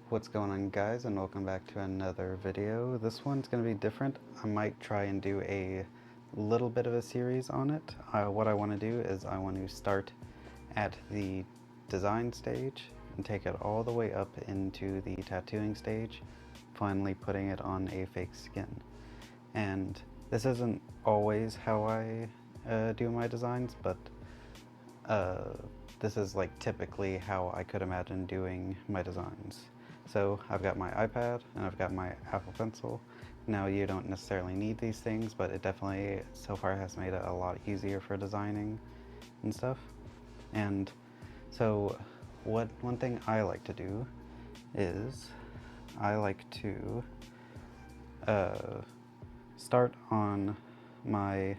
What's going on, guys, and welcome back to another video. This one's going to be different. I might try and do a little bit of a series on it. What I want to do is I want to start at the design stage and take it all the way up into the tattooing stage, finally putting it on a fake skin. And this isn't always how I do my designs, but this is like typically how I could imagine doing my designs. So I've got my iPad and I've got my Apple Pencil. Now you don't necessarily need these things, but it definitely so far has made it a lot easier for designing and stuff. And so one thing I like to do is I like to start on my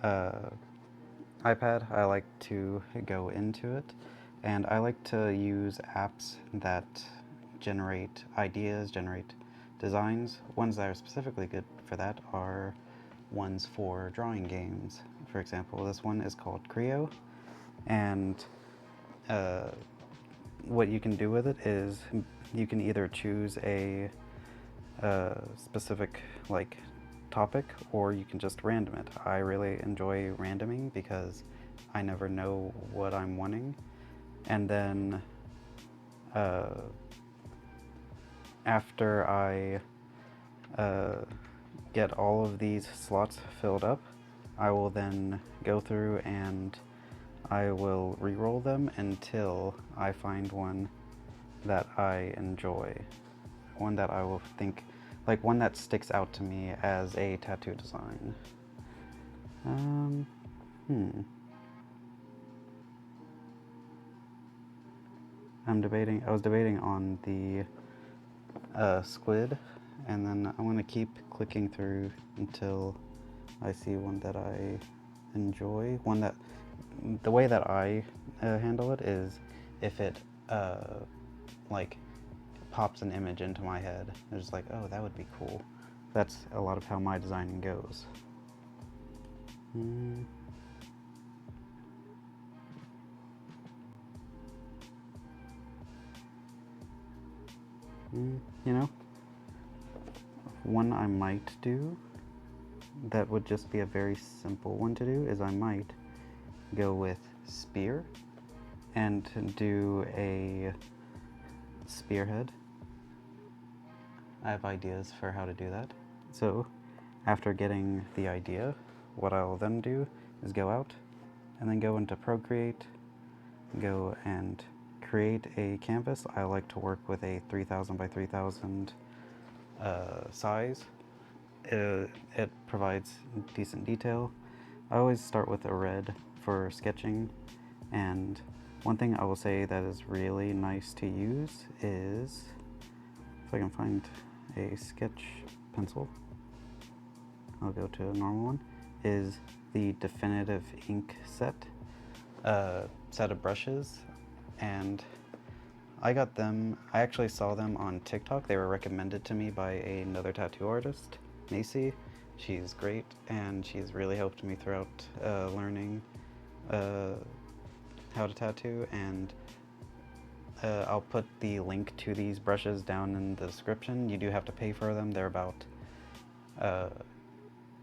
iPad. I like to go into it, and I like to use apps that generate ideas, generate designs. Ones that are specifically good for that are ones for drawing games. For example, this one is called Creo, and what you can do with it is you can either choose a specific like topic, or you can just random it. I really enjoy randoming because I never know what I'm wanting. And then after I get all of these slots filled up, I will then go through and I will re-roll them until I find one that I enjoy. One that I will think, like one that sticks out to me as a tattoo design. I was debating on the squid, and then I'm gonna keep clicking through until I see one that I enjoy. One that, the way that I handle it is if it like pops an image into my head. It's just like, oh, that would be cool. That's a lot of how my designing goes. You know, one I might do that would just be a very simple one to do is I might go with spear and do a spearhead. I have ideas for how to do that. So after getting the idea, what I will then do is go out and then go into Procreate, go and create a canvas. I like to work with a 3000 by 3000 size. It provides decent detail. I always start with a red for sketching, and one thing I will say that is really nice to use is, if I can find a sketch pencil, I'll go to a normal one, is the Definitive Ink set of brushes. And I got them, I actually saw them on TikTok. They were recommended to me by another tattoo artist, Macy. She's great, and she's really helped me throughout learning how to tattoo, and I'll put the link to these brushes down in the description. You do have to pay for them. They're about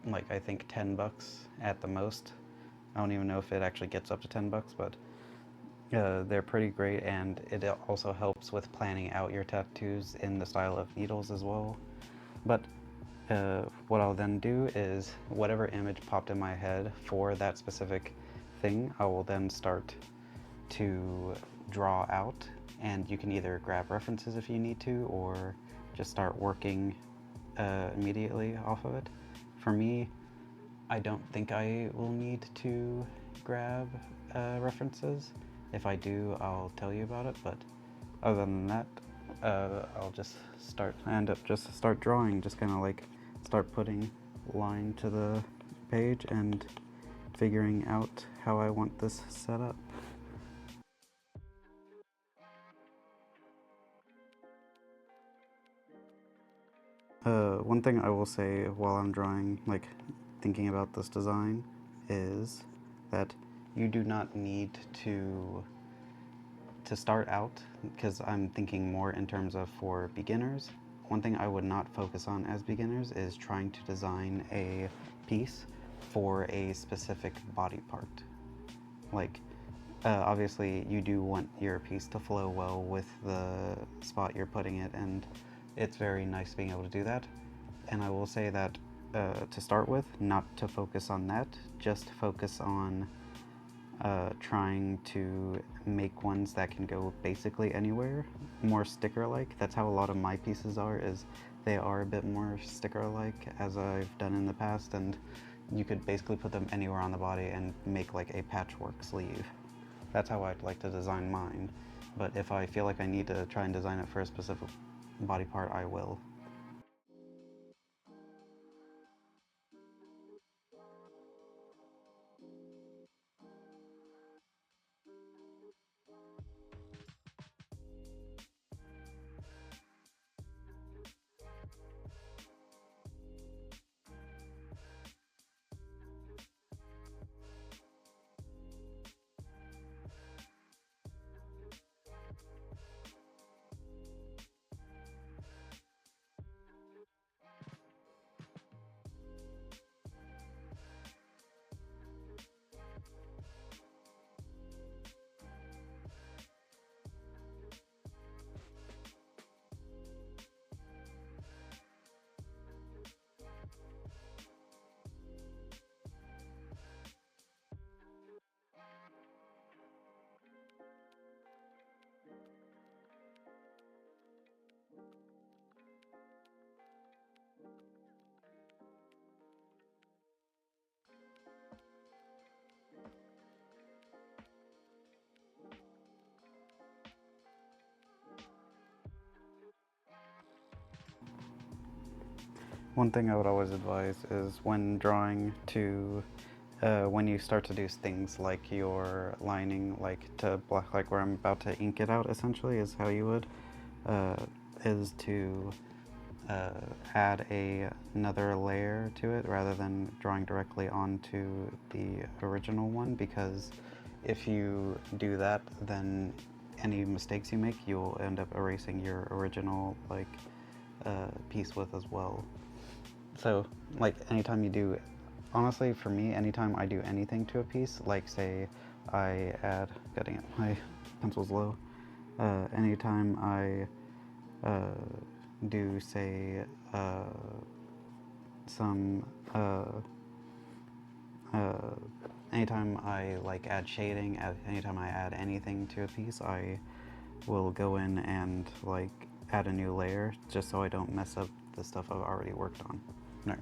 like I think $10 at the most. I don't even know if it actually gets up to $10, but they're pretty great, and it also helps with planning out your tattoos in the style of needles as well. But what I'll then do is whatever image popped in my head for that specific thing, I will then start to draw out, and you can either grab references if you need to, or just start working immediately off of it. For me, I don't think I will need to grab references. If I do, I'll tell you about it, but other than that, I'll just start drawing, just kind of like start putting line to the page and figuring out how I want this set up. One thing I will say while I'm drawing, like thinking about this design, is that you do not need to to start out, because I'm thinking more in terms of for beginners, one thing I would not focus on as beginners is trying to design a piece for a specific body part. Like, obviously you do want your piece to flow well with the spot you're putting it, and it's very nice being able to do that. And I will say that to start with, not to focus on that, just focus on trying to make ones that can go basically anywhere, more sticker-like. That's how a lot of my pieces are, is they are a bit more sticker-like, as I've done in the past, and you could basically put them anywhere on the body and make like a patchwork sleeve. That's how I'd like to design mine, but if I feel like I need to try and design it for a specific body part, I will. One thing I would always advise is when drawing to, when you start to do things like your lining, like to black, like where I'm about to ink it out essentially is how you would, uh, is to add another layer to it rather than drawing directly onto the original one, because if you do that, then any mistakes you make, you'll end up erasing your original like piece with as well. So, like, anytime you do, honestly, for me, anytime I do anything to a piece, like, say, I add, getting it, my pencil's low, anytime I do, say, some, uh, anytime I, like, add shading, anytime I add anything to a piece, I will go in and, like, add a new layer, just so I don't mess up the stuff I've already worked on. No.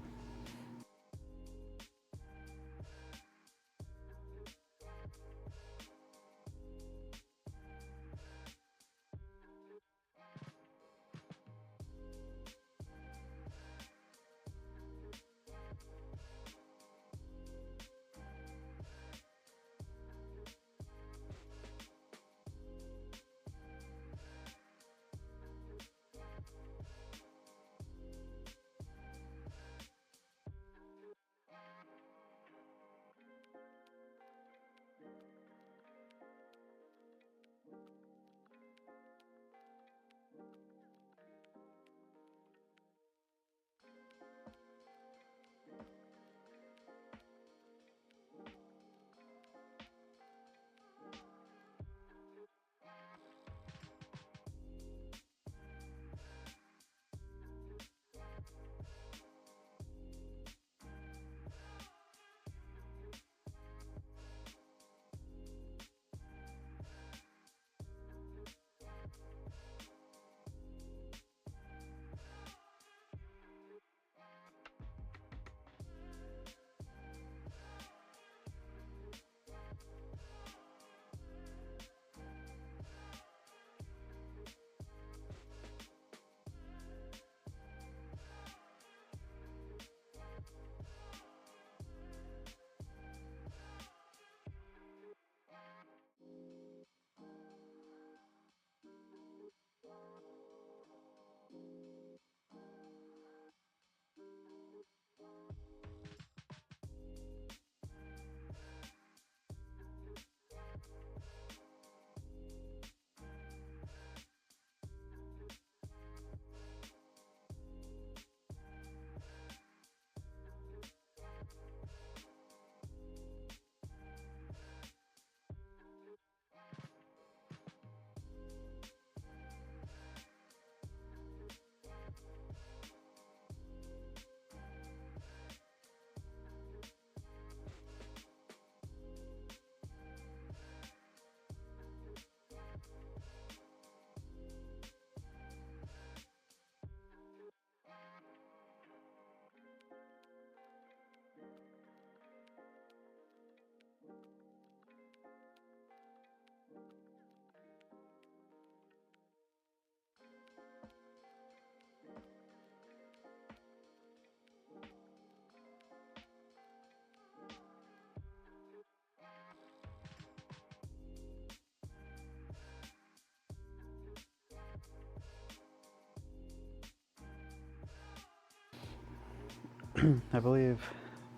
I believe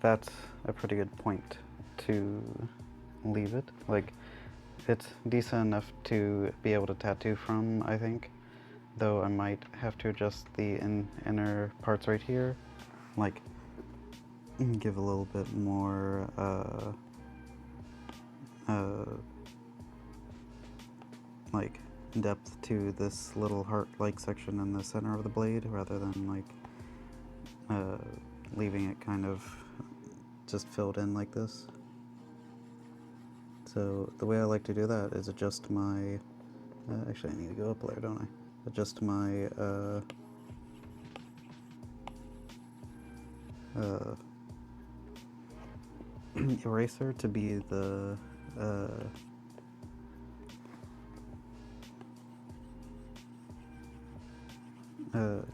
that's a pretty good point to leave it. Like, it's decent enough to be able to tattoo from, I think. Though I might have to adjust the inner parts right here. Like, give a little bit more, like, depth to this little heart-like section in the center of the blade, rather than, like, leaving it kind of just filled in like this. So the way I like to do that is adjust my, actually I need to go up there, don't I? Adjust my, eraser to be the,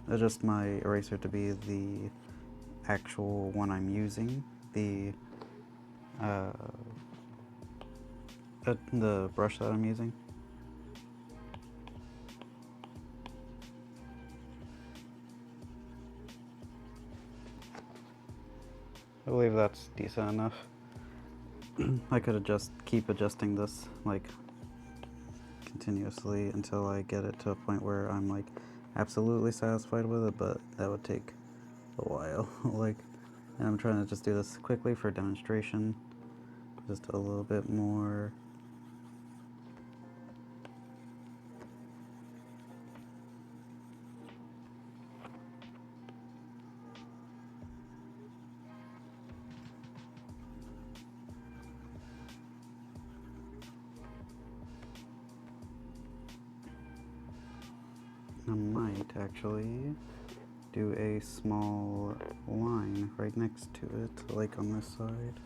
adjust my eraser to be the actual one I'm using, the brush that I'm using. I believe that's decent enough. I could keep adjusting this like continuously until I get it to a point where I'm like absolutely satisfied with it, but that would take a while. Like, and I'm trying to just do this quickly for demonstration. Just a little bit more. I might actually do a small line right next to it, like on this side.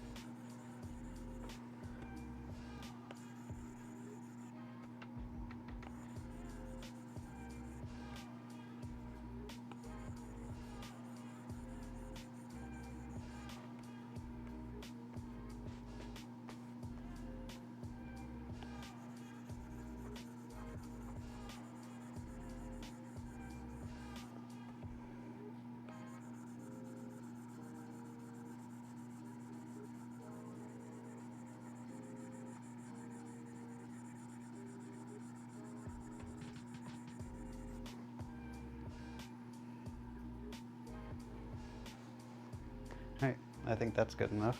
Alright, I think that's good enough.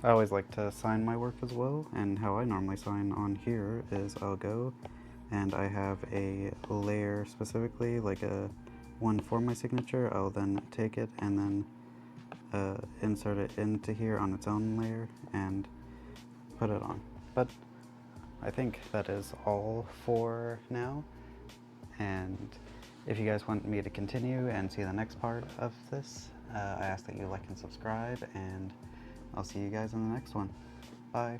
I always like to sign my work as well, and how I normally sign on here is I'll go and I have a layer specifically, like a one for my signature. I'll then take it and then insert it into here on its own layer and put it on. But I think that is all for now, and if you guys want me to continue and see the next part of this, I ask that you like and subscribe, and I'll see you guys in the next one. Bye.